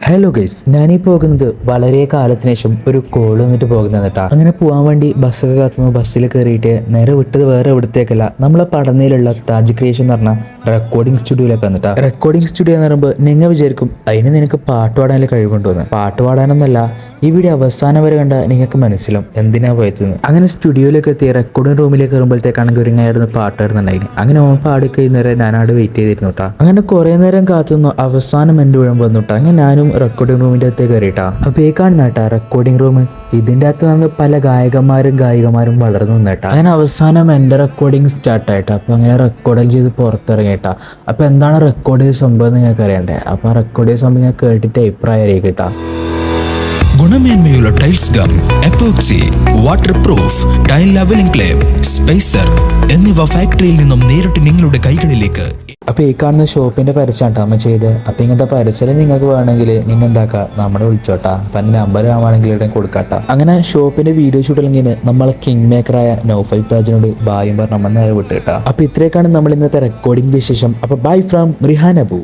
Hello guys, ഞാനീ പോകുന്നത് വളരെ കാലത്തിന് ശേഷം ഒരു കോൾ വന്നിട്ട് പോകുന്നത് കേട്ടാ. അങ്ങനെ പോകാൻ വേണ്ടി ബസ്സൊക്കെ കാത്തുന്നു. ബസ്സിൽ കയറിയിട്ട് നേരെ വിട്ടത് വേറെ എവിടത്തേക്കല്ല, നമ്മളെ പടനയിലുള്ള താജ് ക്രിയേഷൻ എന്ന് പറഞ്ഞ റെക്കോർഡിംഗ് സ്റ്റുഡിയോയിലൊക്കെ വന്നിട്ടാ. റെക്കോർഡിംഗ് സ്റ്റുഡിയോ എന്ന് പറയുമ്പോൾ നിങ്ങൾ വിചാരിക്കും അതിന് നിനക്ക് പാട്ട് പാടാനുള്ള കഴിവുണ്ടോന്ന്. പാട്ട് പാടാനൊന്നല്ല, ഈ വീഡിയോ അവസാനം വരെ കണ്ട നിങ്ങൾക്ക് മനസ്സിലാവും എന്തിനാ പോയതെന്ന്. അങ്ങനെ സ്റ്റുഡിയോയിലേക്ക് എത്തി റെക്കോർഡിംഗ് റൂമിലേക്ക് കയറുമ്പോഴത്തേക്കാണെങ്കിൽ ഒരു നേരം പാട്ട് വരുന്നുണ്ടായിരുന്നു. അങ്ങനെ ഓൺ പാടി കഴിയുന്നേരം ഞാനവിടെ വെയിറ്റ് ചെയ്തിരുന്നു കേട്ടാ. അങ്ങനെ കുറെ നേരം കാത്തുനിന്നു. അവസാനം എൻ്റെ ഉഴമ്പ് വന്നിട്ടാ. അങ്ങനെ ഞാനും റെക്കോർഡിംഗ് റൂമിൻ്റെ അകത്തേക്ക് കയറിയിട്ടാ. അപ്പോൾ ഈ കാണുന്ന കേട്ടാ റെക്കോർഡിംഗ് റൂം. ഇതിൻ്റെ അകത്ത് നിന്ന് പല ഗായികമാരും വളർന്നു നിന്നേട്ടാ. അങ്ങനെ അവസാനം എൻ്റെ റെക്കോർഡിങ് സ്റ്റാർട്ടായിട്ടാ. അപ്പോൾ അങ്ങനെ റെക്കോർഡിങ് ചെയ്ത് പുറത്തിറങ്ങിയിട്ടാ. അപ്പോൾ എന്താണ് റെക്കോർഡ് ചെയ്ത സംഭവം നിങ്ങൾക്ക് അറിയണ്ടേ? അപ്പോൾ റെക്കോർഡ് ചെയ്ത സംഭവം ഞാൻ കേട്ടിട്ട് അഭിപ്രായം കേട്ടാ. ഗുണമേന്മയുള്ള tiles gum, epoxy, waterproof, tile levelling clay, spacer എന്നിവ ഫാക്ടറിയിൽ നിന്നും നേരിട്ട് നിങ്ങളുടെ കൈകളിലേക്ക്. അപ്പോൾ ഈ കാണുന്ന ഷോപ്പിൻ്റെ പരസ്യമാണ് അമ്മ ചെയ്ത്. അപ്പോൾ ഇങ്ങനത്തെ പരസ്യം നിങ്ങൾക്ക് വേണമെങ്കിൽ നിങ്ങൾ എന്താക്കുക, നമ്മളെ വിളിച്ചോട്ടാ. അപ്പം എൻ്റെ നമ്പർ ആവുകയാണെങ്കിൽ ഇവിടെ കൊടുക്കാട്ടാ. അങ്ങനെ ഷോപ്പിൻ്റെ വീഡിയോ ഷൂട്ടില്ലെങ്കിൽ നമ്മളെ കിങ് മേക്കറായ നൗഫൽ താജിനോട് ബായും പറഞ്ഞ് നമ്മൾ നേരെ വിട്ടുകിട്ടാ. അപ്പോൾ ഇത്രയൊക്കെയാണ് നമ്മൾ ഇന്നത്തെ റെക്കോർഡിംഗ് വിശേഷം. അപ്പോൾ ബൈ ഫ്രം റിഹാൻ അബു.